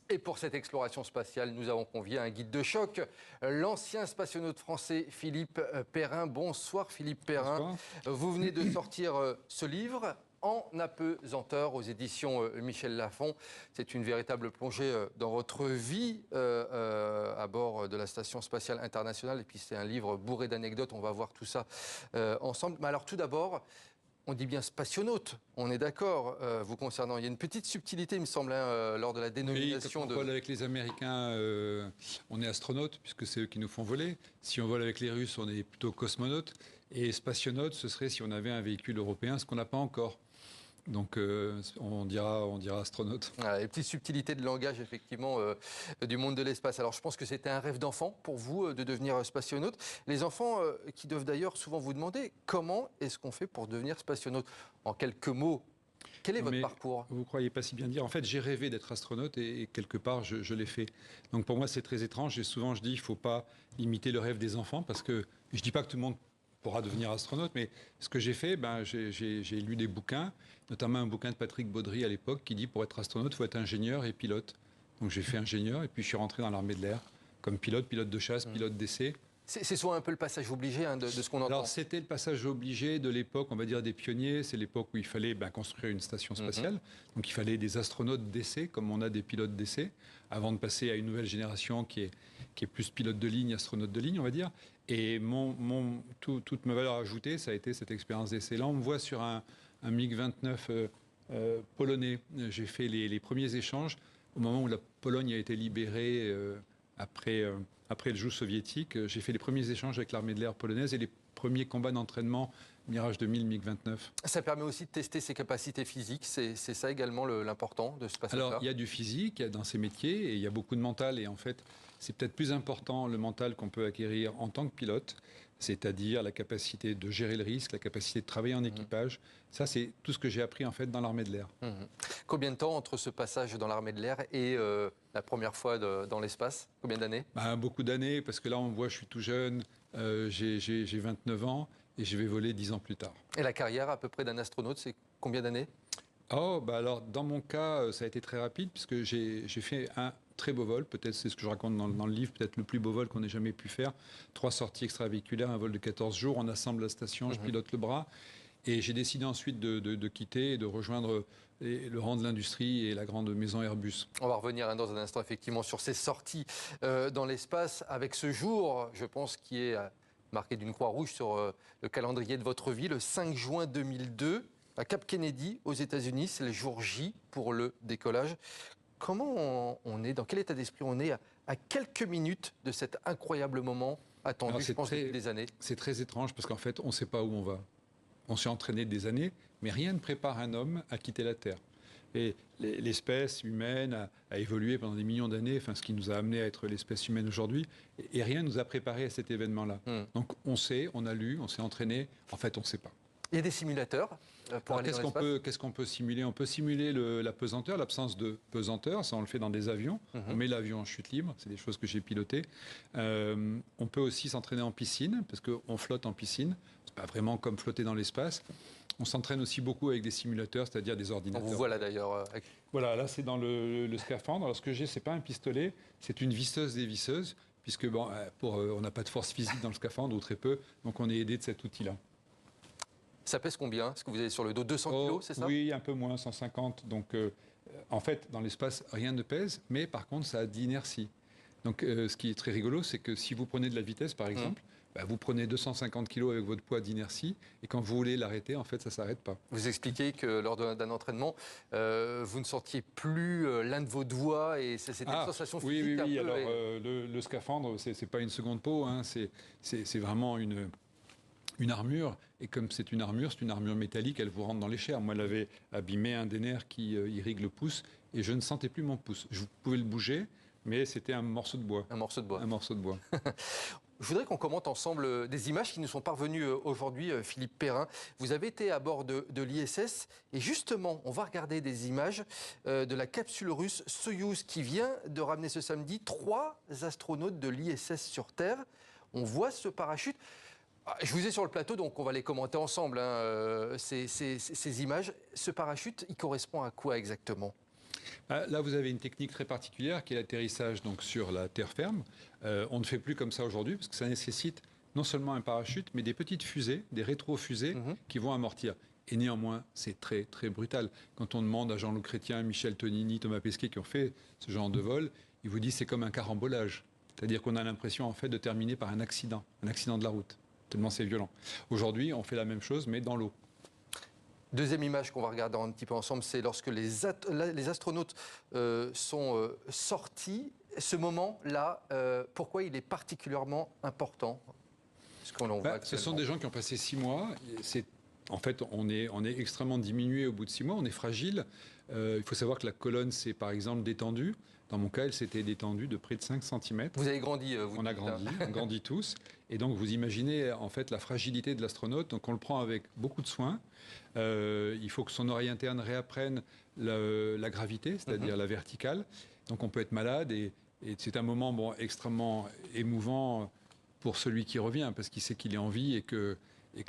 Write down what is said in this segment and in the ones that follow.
Et pour cette exploration spatiale, nous avons convié un guide de choc, l'ancien spationaute français Philippe Perrin. Bonsoir Philippe Perrin. Bonsoir. Vous venez de sortir ce livre, En apesanteur, aux éditions Michel Lafon. C'est une véritable plongée dans votre vie à bord de la Station spatiale internationale. Et puis c'est un livre bourré d'anecdotes, on va voir tout ça ensemble. Mais alors tout d'abord, on dit bien spationaute, on est d'accord vous concernant. Il y a une petite subtilité, il me semble, lors de la dénomination. Oui, quand on vole avec les Américains, on est astronaute, puisque c'est eux qui nous font voler. Si on vole avec les Russes, on est plutôt cosmonaute. Et spationaute, ce serait si on avait un véhicule européen, ce qu'on n'a pas encore. Donc on dira astronaute. Voilà, les petites subtilités de langage, effectivement, du monde de l'espace. Alors je pense que c'était un rêve d'enfant pour vous de devenir spationaute. Les enfants qui doivent d'ailleurs souvent vous demander comment est-ce qu'on fait pour devenir spationaute. En quelques mots, quel est votre parcours? Vous ne croyez pas si bien dire. En fait, j'ai rêvé d'être astronaute et quelque part, je l'ai fait. Donc pour moi, c'est très étrange. Et souvent, je dis, il ne faut pas imiter le rêve des enfants parce que je ne dis pas que tout le monde pourra devenir astronaute, mais ce que j'ai fait, j'ai lu des bouquins, notamment un bouquin de Patrick Baudry à l'époque qui dit pour être astronaute, il faut être ingénieur et pilote. Donc j'ai fait ingénieur et puis je suis rentré dans l'armée de l'air comme pilote de chasse, pilote d'essai. C'est souvent un peu le passage obligé de ce qu'on entend. Alors c'était le passage obligé de l'époque, on va dire des pionniers. C'est l'époque où il fallait construire une station spatiale. Donc il fallait des astronautes d'essai, comme on a des pilotes d'essai, avant de passer à une nouvelle génération qui est plus pilote de ligne, astronaute de ligne, on va dire. Et toute ma valeur ajoutée, ça a été cette expérience d'essai. Là, on me voit sur un MiG-29 polonais. J'ai fait les premiers échanges au moment où la Pologne a été libérée après le joug soviétique. J'ai fait les premiers échanges avec l'armée de l'air polonaise et les premiers combats d'entraînement Mirage 2000, MiG-29. Ça permet aussi de tester ses capacités physiques. C'est ça également l'important de ce passage-là. Alors, il y a du physique dans ces métiers et il y a beaucoup de mental. Et en fait, c'est peut-être plus important le mental qu'on peut acquérir en tant que pilote, c'est-à-dire la capacité de gérer le risque, la capacité de travailler en équipage. Ça, c'est tout ce que j'ai appris en fait dans l'armée de l'air. Combien de temps entre ce passage dans l'armée de l'air et la première fois dans l'espace? Combien d'années? Beaucoup d'années, parce que là, on me voit, je suis tout jeune, j'ai 29 ans et je vais voler 10 ans plus tard. Et la carrière à peu près d'un astronaute, c'est combien d'années? Alors, dans mon cas, ça a été très rapide, puisque j'ai fait un très beau vol, peut-être c'est ce que je raconte dans le livre, peut-être le plus beau vol qu'on ait jamais pu faire. 3 sorties extravéhiculaires, un vol de 14 jours, on assemble la station, je pilote le bras. Et j'ai décidé ensuite de quitter et de rejoindre le rang de l'industrie et la grande maison Airbus. On va revenir dans un instant effectivement sur ces sorties dans l'espace avec ce jour, je pense, qui est marqué d'une croix rouge sur le calendrier de votre vie, le 5 juin 2002, à Cap Kennedy, aux États-Unis. C'est le jour J pour le décollage. Comment on est, dans quel état d'esprit on est à quelques minutes de cet incroyable moment attendu, je pense, depuis des années? C'est très étrange parce qu'en fait, on ne sait pas où on va. On s'est entraîné des années, mais rien ne prépare un homme à quitter la Terre. Et l'espèce humaine a évolué pendant des millions d'années, ce qui nous a amené à être l'espèce humaine aujourd'hui, et rien ne nous a préparé à cet événement-là. Donc on sait, on a lu, on s'est entraîné, en fait on ne sait pas. Il y a des simulateurs pour aller dans l'espace. Qu'est-ce qu'on peut simuler? On peut simuler la pesanteur, l'absence de pesanteur, ça on le fait dans des avions, on met l'avion en chute libre, c'est des choses que j'ai pilotées. On peut aussi s'entraîner en piscine, parce qu'on flotte en piscine, c'est pas vraiment comme flotter dans l'espace. On s'entraîne aussi beaucoup avec des simulateurs, c'est-à-dire des ordinateurs. On vous voit là d'ailleurs. Voilà, là c'est dans le scaphandre. Alors ce que j'ai, c'est pas un pistolet, c'est une visseuse dévisseuse, puisque on n'a pas de force physique dans le scaphandre, ou très peu, donc on est aidé de cet outil-là. Ça pèse combien? Est-ce que vous avez sur le dos 200 kilos, c'est ça? Oui, un peu moins, 150. Donc, en fait, dans l'espace, rien ne pèse, mais par contre, ça a d'inertie. Donc, ce qui est très rigolo, c'est que si vous prenez de la vitesse, par exemple, vous prenez 250 kilos avec votre poids d'inertie, et quand vous voulez l'arrêter, en fait, ça ne s'arrête pas. Vous expliquez que lors d'un entraînement, vous ne sentiez plus l'un de vos doigts, et c'était une sensation physique. Oui. Alors, le scaphandre, ce n'est pas une seconde peau, hein, c'est vraiment une armure, et comme c'est une armure métallique, elle vous rentre dans les chairs. Moi, elle avait abîmé un des nerfs qui irrigue le pouce, et je ne sentais plus mon pouce. Je pouvais le bouger, mais c'était un morceau de bois. Un morceau de bois. Un morceau de bois. Je voudrais qu'on commente ensemble des images qui nous sont parvenues aujourd'hui, Philippe Perrin. Vous avez été à bord de l'ISS, et justement, on va regarder des images de la capsule russe Soyouz qui vient de ramener ce samedi 3 astronautes de l'ISS sur Terre. On voit ce parachute. Je vous ai sur le plateau, donc on va les commenter ensemble, ces images. Ce parachute, il correspond à quoi exactement? Là, vous avez une technique très particulière qui est l'atterrissage donc, sur la terre ferme. On ne fait plus comme ça aujourd'hui parce que ça nécessite non seulement un parachute, mais des petites fusées, des rétro-fusées qui vont amortir. Et néanmoins, c'est très, très brutal. Quand on demande à Jean-Loup Chrétien, Michel Tonini, Thomas Pesquet qui ont fait ce genre de vol, ils vous disent que c'est comme un carambolage. C'est-à-dire qu'on a l'impression en fait de terminer par un accident de la route. Tellement c'est violent. Aujourd'hui, on fait la même chose, mais dans l'eau. Deuxième image qu'on va regarder un petit peu ensemble, c'est lorsque les astronautes sont sortis. Ce moment-là, pourquoi il est particulièrement important? Ce sont des gens qui ont passé 6 mois. En fait, on est extrêmement diminué au bout de 6 mois. On est fragile. Il faut savoir que la colonne s'est par exemple détendue. Dans mon cas, elle s'était détendue de près de 5 cm. Vous avez grandi, vous. On a grandi, on grandit tous. Et donc, vous imaginez en fait la fragilité de l'astronaute. Donc, on le prend avec beaucoup de soin. Il faut que son oreille interne réapprenne la gravité, c'est-à-dire la verticale. Donc, on peut être malade. Et c'est un moment extrêmement émouvant pour celui qui revient, parce qu'il sait qu'il est en vie et que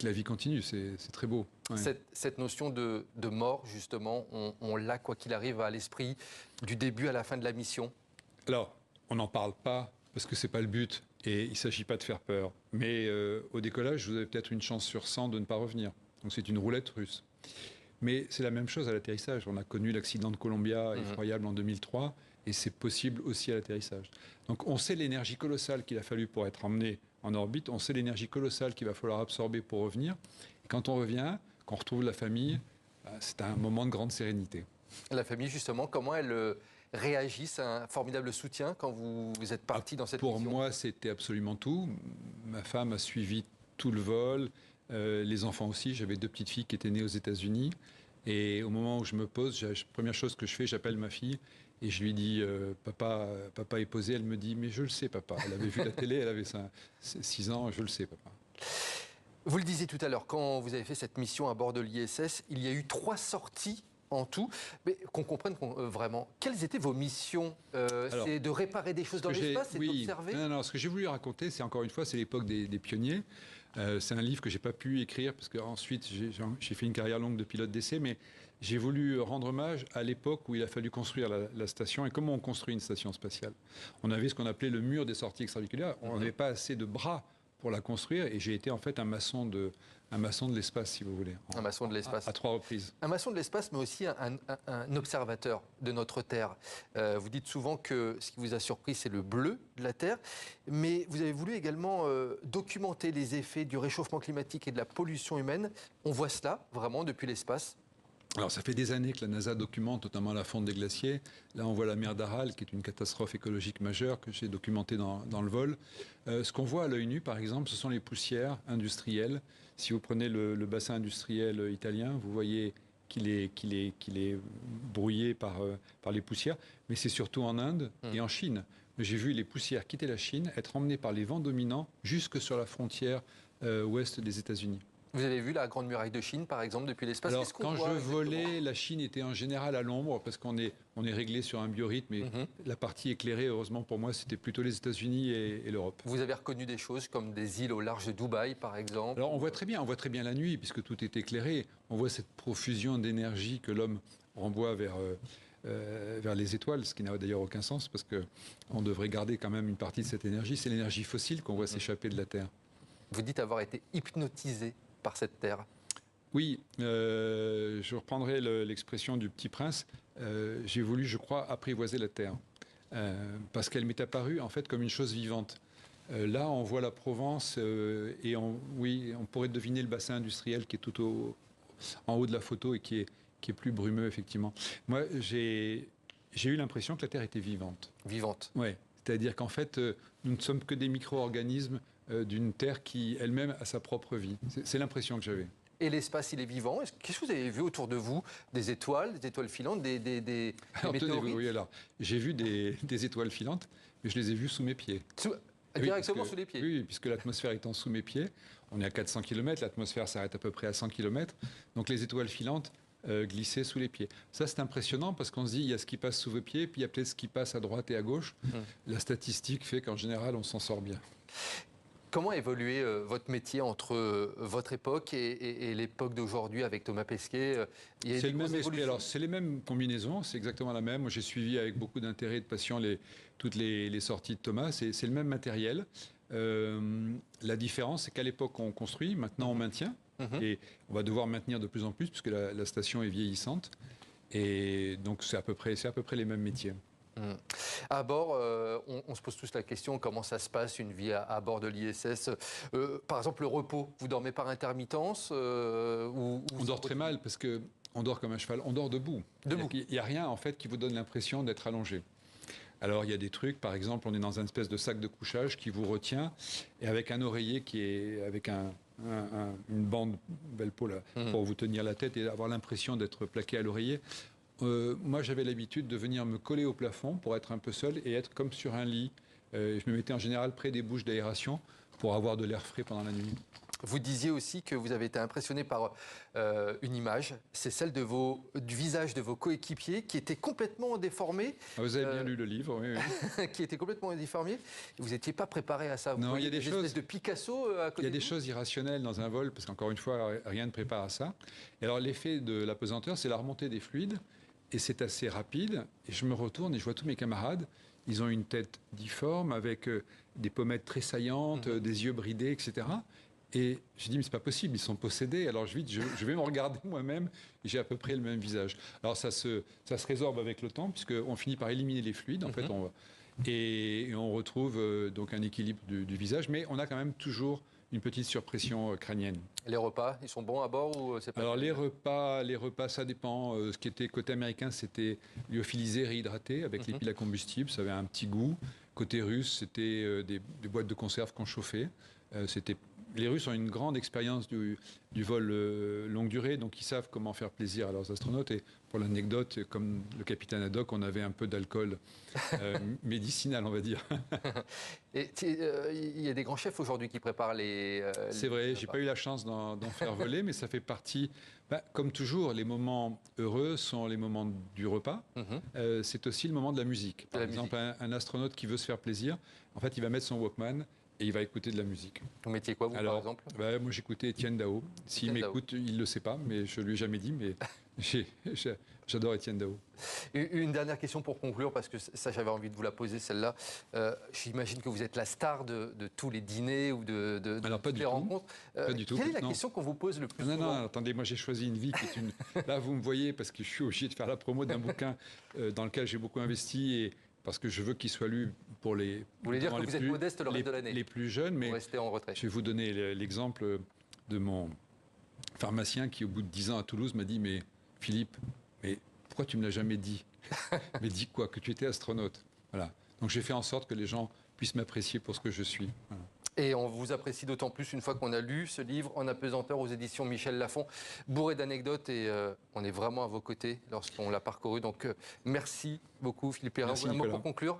la vie continue. C'est très beau. Ouais. Cette notion de mort, justement, on l'a, quoi qu'il arrive, à l'esprit du début à la fin de la mission? Alors, on n'en parle pas, parce que ce n'est pas le but, et il ne s'agit pas de faire peur. Mais au décollage, vous avez peut-être une chance sur 100 de ne pas revenir. Donc c'est une roulette russe. Mais c'est la même chose à l'atterrissage. On a connu l'accident de Columbia, effroyable en 2003, et c'est possible aussi à l'atterrissage. Donc on sait l'énergie colossale qu'il a fallu pour être emmené en orbite, on sait l'énergie colossale qu'il va falloir absorber pour revenir. Et quand on revient, qu'on retrouve la famille, c'est un moment de grande sérénité. La famille, justement, comment elle réagit? C'est un formidable soutien quand vous êtes parti dans cette mission? Pour moi, c'était absolument tout. Ma femme a suivi tout le vol, les enfants aussi. J'avais 2 petites filles qui étaient nées aux États-Unis. Et au moment où je me pose, première chose que je fais, j'appelle ma fille. Et je lui dis, papa est posé. Elle me dit, mais je le sais, papa. Elle avait vu la télé, elle avait 6 ans, je le sais, papa. Vous le disiez tout à l'heure, quand vous avez fait cette mission à bord de l'ISS, il y a eu 3 sorties en tout. Mais qu'on comprenne vraiment, quelles étaient vos missions? C'est de réparer des choses dans l'espace, c'est d'observer? Non, ce que j'ai voulu raconter, c'est encore une fois, c'est l'époque des pionniers. C'est un livre que j'ai pas pu écrire, parce qu'ensuite, j'ai fait une carrière longue de pilote d'essai, mais j'ai voulu rendre hommage à l'époque où il a fallu construire la station et comment on construit une station spatiale. On avait ce qu'on appelait le mur des sorties extravéhiculaires. On n'avait pas assez de bras pour la construire et j'ai été en fait un maçon de l'espace, si vous voulez. Un maçon de l'espace. À 3 reprises. Un maçon de l'espace, mais aussi un observateur de notre Terre. Vous dites souvent que ce qui vous a surpris, c'est le bleu de la Terre, mais vous avez voulu également documenter les effets du réchauffement climatique et de la pollution humaine. On voit cela vraiment depuis l'espace? Alors, ça fait des années que la NASA documente, notamment la fonte des glaciers. Là, on voit la mer d'Aral, qui est une catastrophe écologique majeure que j'ai documentée dans le vol. Ce qu'on voit à l'œil nu, par exemple, ce sont les poussières industrielles. Si vous prenez le bassin industriel italien, vous voyez qu'il est brouillé par les poussières. Mais c'est surtout en Inde et en Chine. J'ai vu les poussières quitter la Chine, être emmenées par les vents dominants jusque sur la frontière ouest des États-Unis. Vous avez vu la Grande Muraille de Chine, par exemple, depuis l'espace? Alors, quand je volais, la Chine était en général à l'ombre, parce qu'on est réglé sur un biorhythme. Et la partie éclairée, heureusement pour moi, c'était plutôt les États-Unis et l'Europe. Vous avez reconnu des choses comme des îles au large de Dubaï, par exemple? Alors, on voit très bien la nuit, puisque tout est éclairé. On voit cette profusion d'énergie que l'homme renvoie vers les étoiles, ce qui n'a d'ailleurs aucun sens, parce qu'on devrait garder quand même une partie de cette énergie. C'est l'énergie fossile qu'on voit s'échapper de la Terre. Vous dites avoir été hypnotisé par cette Terre? Oui, je reprendrai l'expression du Petit Prince. J'ai voulu, je crois, apprivoiser la Terre, parce qu'elle m'est apparue en fait comme une chose vivante. Là, on voit la Provence et on pourrait deviner le bassin industriel qui est tout en haut de la photo et qui est plus brumeux, effectivement. Moi, j'ai eu l'impression que la Terre était vivante. Vivante. Oui, c'est-à-dire qu'en fait, nous ne sommes que des micro-organismes d'une Terre qui elle-même a sa propre vie. C'est l'impression que j'avais. Et l'espace, il est vivant. Qu'est-ce que vous avez vu autour de vous? Des étoiles filantes, des météorites? Oui, alors, j'ai vu des étoiles filantes, mais je les ai vues sous mes pieds. Directement sous les pieds? Oui, puisque l'atmosphère étant sous mes pieds, on est à 400 km, l'atmosphère s'arrête à peu près à 100 km, donc les étoiles filantes glissaient sous les pieds. Ça, c'est impressionnant parce qu'on se dit, il y a ce qui passe sous vos pieds, puis il y a peut-être ce qui passe à droite et à gauche. La statistique fait qu'en général, on s'en sort bien. Comment a évolué votre métier entre votre époque et l'époque d'aujourd'hui avec Thomas Pesquet? Il y a C'est des le même grosses esprit. évolutions. Alors, c'est les mêmes combinaisons, c'est exactement la même. Moi, j'ai suivi avec beaucoup d'intérêt et de passion toutes les sorties de Thomas. C'est le même matériel. La différence, c'est qu'à l'époque, on construit, maintenant, on maintient. Mhm. Et on va devoir maintenir de plus en plus, puisque la station est vieillissante. Et donc, c'est à peu près les mêmes métiers. Mm. À bord, on se pose tous la question, comment ça se passe une vie à bord de l'ISS? Par exemple, le repos, vous dormez par intermittence On dort très mal parce que on dort comme un cheval, on dort debout. Debout. Il n'y a rien en fait qui vous donne l'impression d'être allongé. Alors il y a des trucs, par exemple, on est dans une espèce de sac de couchage qui vous retient et avec un oreiller qui est avec une bande Velpo là, pour vous tenir la tête et avoir l'impression d'être plaqué à l'oreiller. Moi, j'avais l'habitude de venir me coller au plafond pour être un peu seul et être comme sur un lit. Je me mettais en général près des bouches d'aération pour avoir de l'air frais pendant la nuit. Vous disiez aussi que vous avez été impressionné par une image, c'est celle du visage de vos coéquipiers qui était complètement déformé. Ah, vous avez bien lu le livre, oui. Oui. Qui était complètement déformé. Vous n'étiez pas préparé à ça. Vous non, il y a des choses. De Picasso à côté. Il y a des choses irrationnelles dans un vol parce qu'encore une fois, rien ne prépare à ça. Et alors l'effet de la pesanteur, c'est la remontée des fluides et c'est assez rapide. Et je me retourne et je vois tous mes camarades. Ils ont une tête difforme avec des pommettes très saillantes, des yeux bridés, etc. Et j'ai dit, mais c'est pas possible, ils sont possédés. Alors je vais me regarder moi-même et j'ai à peu près le même visage. Alors ça se résorbe avec le temps puisqu'on finit par éliminer les fluides. En fait, et on retrouve donc un équilibre du visage, mais on a quand même toujours une petite surpression crânienne. Les repas, ils sont bons à bord ou c'est pas? Alors les repas, ça dépend. Ce qui était côté américain, c'était lyophilisé, réhydraté avec les piles à combustible. Ça avait un petit goût. Côté russe, c'était des boîtes de conserve qu'on chauffait. Les Russes ont une grande expérience du vol longue durée, donc ils savent comment faire plaisir à leurs astronautes. Et pour l'anecdote, comme le capitaine Haddock, on avait un peu d'alcool médicinal, on va dire. Et il y a des grands chefs aujourd'hui qui préparent les. C'est vrai, j'ai pas eu la chance d'en faire voler, mais ça fait partie. Comme toujours, les moments heureux sont les moments du repas. C'est aussi le moment de la musique. Par exemple, un astronaute qui veut se faire plaisir, en fait, il va mettre son Walkman. Et il va écouter de la musique. Vous mettiez quoi, vous, par exemple? Moi, j'écoutais Étienne Dao. S'il m'écoute, il ne le sait pas, mais je ne lui ai jamais dit, mais j'adore Étienne Dao. Une dernière question pour conclure, parce que ça, j'avais envie de vous la poser, celle-là. J'imagine que vous êtes la star de tous les dîners ou de Alors, pas toutes du les tout. rencontres. Pas du tout. Quelle est la question qu'on vous pose le plus souvent? Non, attendez, moi, j'ai choisi une vie qui est une... Là, vous me voyez, parce que je suis obligé de faire la promo d'un bouquin dans lequel j'ai beaucoup investi et parce que je veux qu'il soit lu pour les... Vous voulez dire que vous êtes modeste le reste de l'année? Les plus jeunes, mais... Vous restez en retrait. Je vais vous donner l'exemple de mon pharmacien qui, au bout de 10 ans à Toulouse, m'a dit « Mais Philippe, mais pourquoi tu ne me l'as jamais dit ?»« Mais dis quoi? Que tu étais astronaute. » Voilà. Donc j'ai fait en sorte que les gens puissent m'apprécier pour ce que je suis. Voilà. Et on vous apprécie d'autant plus une fois qu'on a lu ce livre En apesanteur aux éditions Michel Lafon, bourré d'anecdotes, et on est vraiment à vos côtés lorsqu'on l'a parcouru. Donc merci beaucoup Philippe Perrin. Un mot pour conclure?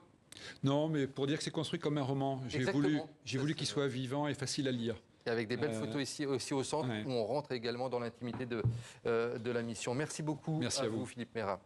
Non, mais pour dire que c'est construit comme un roman. J'ai voulu qu'il soit vivant et facile à lire. Et avec des belles photos ici aussi au centre, où on rentre également dans l'intimité de la mission. Merci beaucoup à vous Philippe Perrin.